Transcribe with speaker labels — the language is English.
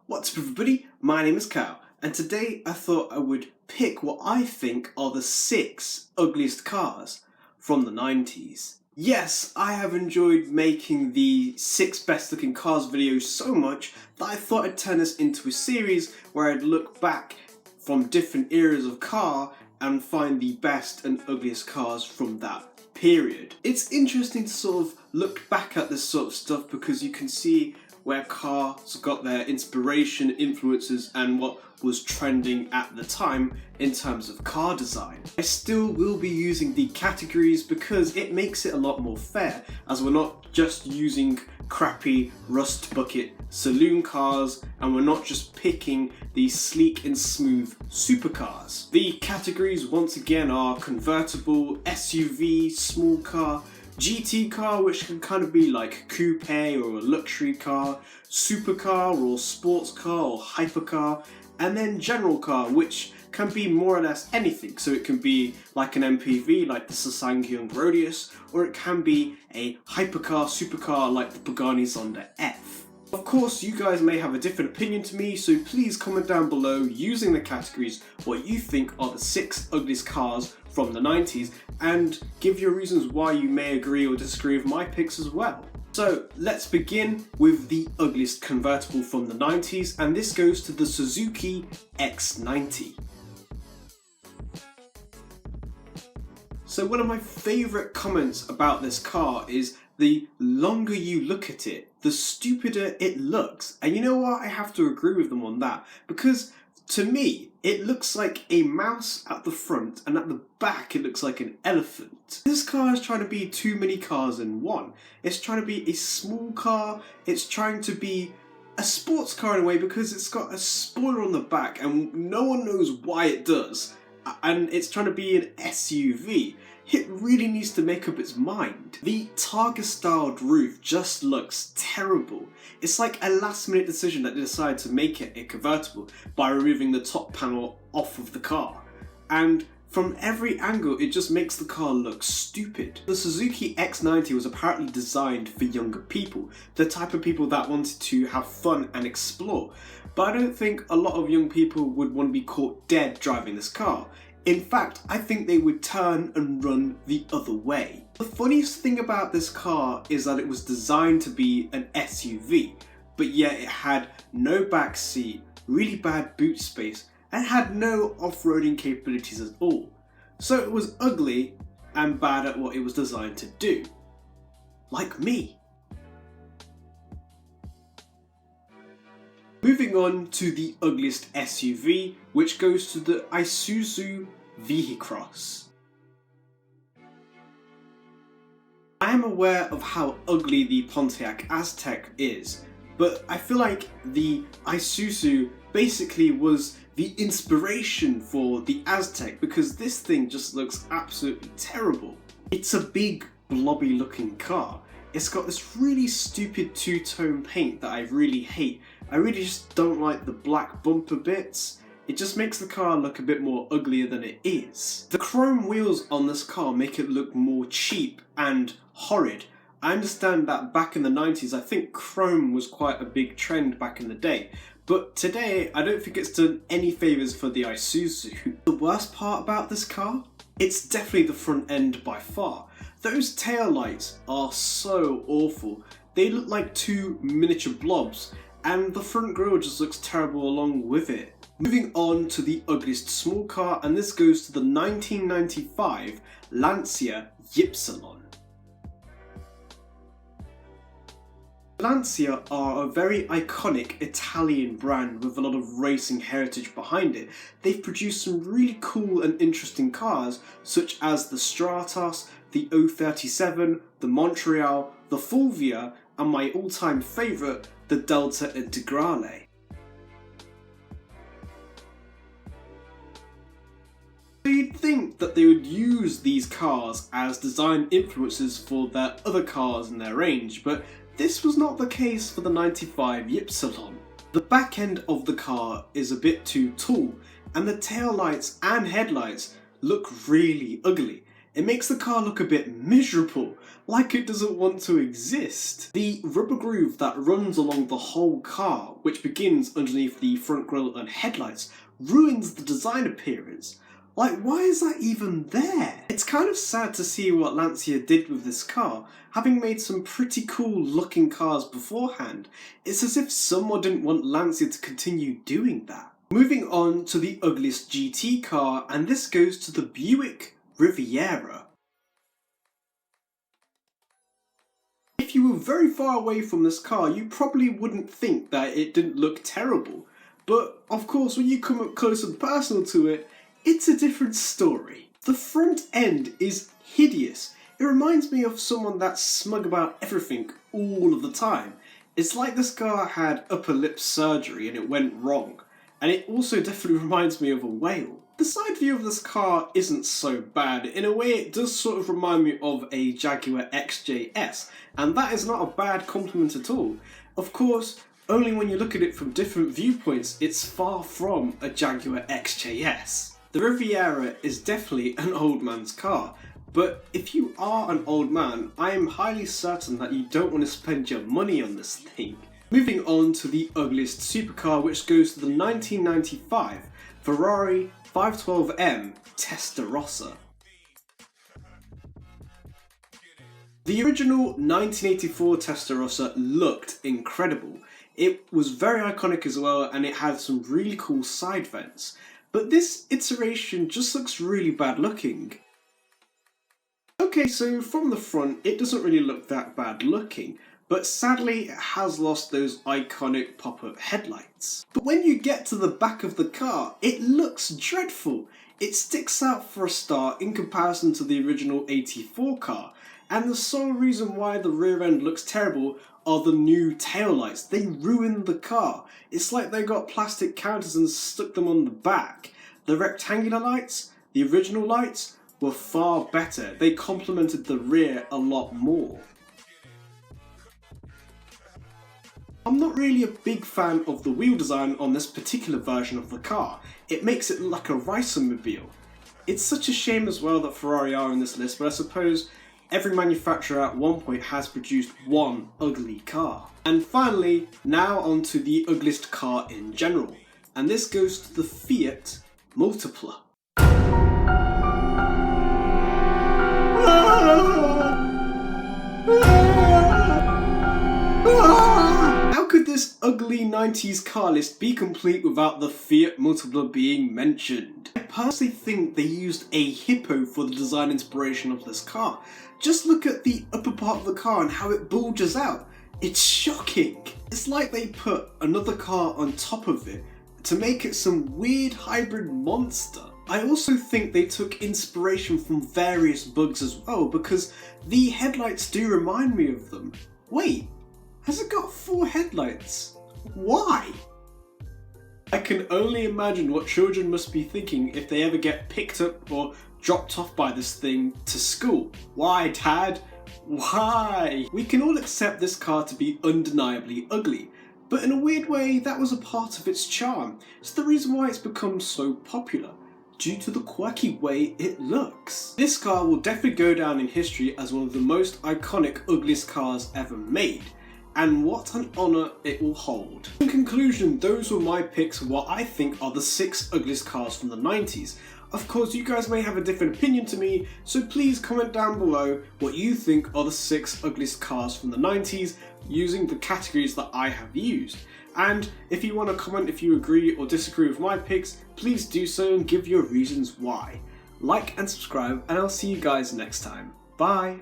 Speaker 1: What's up everybody, my name is Kyle, and today I thought I would pick what I think are the 6 ugliest cars from the 90s. Yes, I have enjoyed making the 6 best looking cars videos so much that I thought I'd turn this into a series where I'd look back from different eras of car and find the best and ugliest cars from that period. It's interesting to sort of look back at this sort of stuff because you can see where cars got their inspiration, influences, and what was trending at the time in terms of car design. I still will be using the categories because it makes it a lot more fair, as we're not just using crappy rust bucket saloon cars and we're not just picking the sleek and smooth supercars. The categories once again are convertible, SUV, small car, GT car, which can kind of be like coupe or a luxury car, supercar or sports car or hypercar, and then general car, which can be more or less anything. So it can be like an MPV like the SsangYong Rodius, or it can be a hypercar, supercar like the Pagani Zonda F. Of course, you guys may have a different opinion to me, so please comment down below using the categories what you think are the 6 ugliest cars from the 90s, and give your reasons why you may agree or disagree with my picks as well. So let's begin with the ugliest convertible from the 90s, and this goes to the Suzuki X90. So one of my favourite comments about this car is the longer you look at it, the stupider it looks. And you know what? I have to agree with them on that, because to me, it looks like a mouse at the front, and at the back it looks like an elephant. This car is trying to be too many cars in one. It's trying to be a small car, it's trying to be a sports car in a way because it's got a spoiler on the back and no one knows why it does. And it's trying to be an SUV. It really needs to make up its mind. The Targa styled roof just looks terrible. It's like a last minute decision that they decided to make it a convertible by removing the top panel off of the car. And from every angle it just makes the car look stupid. The Suzuki X90 was apparently designed for younger people, the type of people that wanted to have fun and explore. But I don't think a lot of young people would want to be caught dead driving this car. In fact, I think they would turn and run the other way. The funniest thing about this car is that it was designed to be an SUV, but yet it had no back seat, really bad boot space, and had no off-roading capabilities at all. So it was ugly and bad at what it was designed to do. Like me. Moving on to the ugliest SUV, which goes to the Isuzu V-Cross. I am aware of how ugly the Pontiac Aztek is, but I feel like the Isuzu basically was the inspiration for the Aztek because this thing just looks absolutely terrible. It's a big blobby looking car. It's got this really stupid two-tone paint that I really hate. I really just don't like the black bumper bits. It just makes the car look a bit more uglier than it is. The chrome wheels on this car make it look more cheap and horrid. I understand that back in the 90s, I think chrome was quite a big trend back in the day. But today, I don't think it's done any favours for the Isuzu. The worst part about this car? It's definitely the front end by far. Those tail lights are so awful. They look like 2 miniature blobs, and the front grille just looks terrible along with it. Moving on to the ugliest small car, and this goes to the 1995 Lancia Ypsilon. Lancia are a very iconic Italian brand with a lot of racing heritage behind it. They've produced some really cool and interesting cars such as the Stratos, the 037, the Montreal, the Fulvia, and my all-time favourite, the Delta Integrale. So you'd think that they would use these cars as design influences for their other cars in their range, but this was not the case for the 95 Ypsilon. The back end of the car is a bit too tall, and the tail lights and headlights look really ugly. It makes the car look a bit miserable, like it doesn't want to exist. The rubber groove that runs along the whole car, which begins underneath the front grille and headlights, ruins the design appearance. Like, why is that even there? It's kind of sad to see what Lancia did with this car, having made some pretty cool looking cars beforehand. It's as if someone didn't want Lancia to continue doing that. Moving on to the ugliest GT car, and this goes to the Buick Riviera. If you were very far away from this car, you probably wouldn't think that it didn't look terrible. But of course, when you come up close and personal to it, it's a different story. The front end is hideous. It reminds me of someone that's smug about everything all of the time. It's like this car had upper lip surgery and it went wrong. And it also definitely reminds me of a whale. The side view of this car isn't so bad. In a way, it does sort of remind me of a Jaguar XJS, and that is not a bad compliment at all. Of course, only when you look at it from different viewpoints, it's far from a Jaguar XJS. The Riviera is definitely an old man's car, but if you are an old man, I am highly certain that you don't want to spend your money on this thing. Moving on to the ugliest supercar, which goes to the 1995 Ferrari 512M Testarossa. The original 1984 Testarossa looked incredible. It was very iconic as well, and it had some really cool side vents. But this iteration just looks really bad looking. Okay, so from the front, it doesn't really look that bad looking, but sadly it has lost those iconic pop-up headlights. But when you get to the back of the car, it looks dreadful. It sticks out for a start in comparison to the original 84 car, and the sole reason why the rear end looks terrible are the new taillights. They ruined the car. It's like they got plastic counters and stuck them on the back. The rectangular lights, the original lights, were far better. They complemented the rear a lot more. I'm not really a big fan of the wheel design on this particular version of the car. It makes it look like a Ricer-mobile. It's such a shame as well that Ferrari are on this list, but I suppose every manufacturer at one point has produced one ugly car. And finally, now onto the ugliest car in general, and this goes to the Fiat Multipla. How could this ugly 90s car list be complete without the Fiat Multipla being mentioned? I personally think they used a hippo for the design inspiration of this car. Just look at the upper part of the car and how it bulges out. It's shocking. It's like they put another car on top of it to make it some weird hybrid monster. I also think they took inspiration from various bugs as well, because the headlights do remind me of them. Wait, has it got 4 headlights? Why? I can only imagine what children must be thinking if they ever get picked up or dropped off by this thing to school. Why, Dad? Why? We can all accept this car to be undeniably ugly, but in a weird way that was a part of its charm. It's the reason why it's become so popular, due to the quirky way it looks. This car will definitely go down in history as one of the most iconic ugliest cars ever made, and what an honour it will hold. In conclusion, those were my picks for what I think are the 6 ugliest cars from the 90s. Of course, you guys may have a different opinion to me, so please comment down below what you think are the 6 ugliest cars from the 90s using the categories that I have used. And if you want to comment if you agree or disagree with my picks, please do so and give your reasons why. Like and subscribe, and I'll see you guys next time. Bye!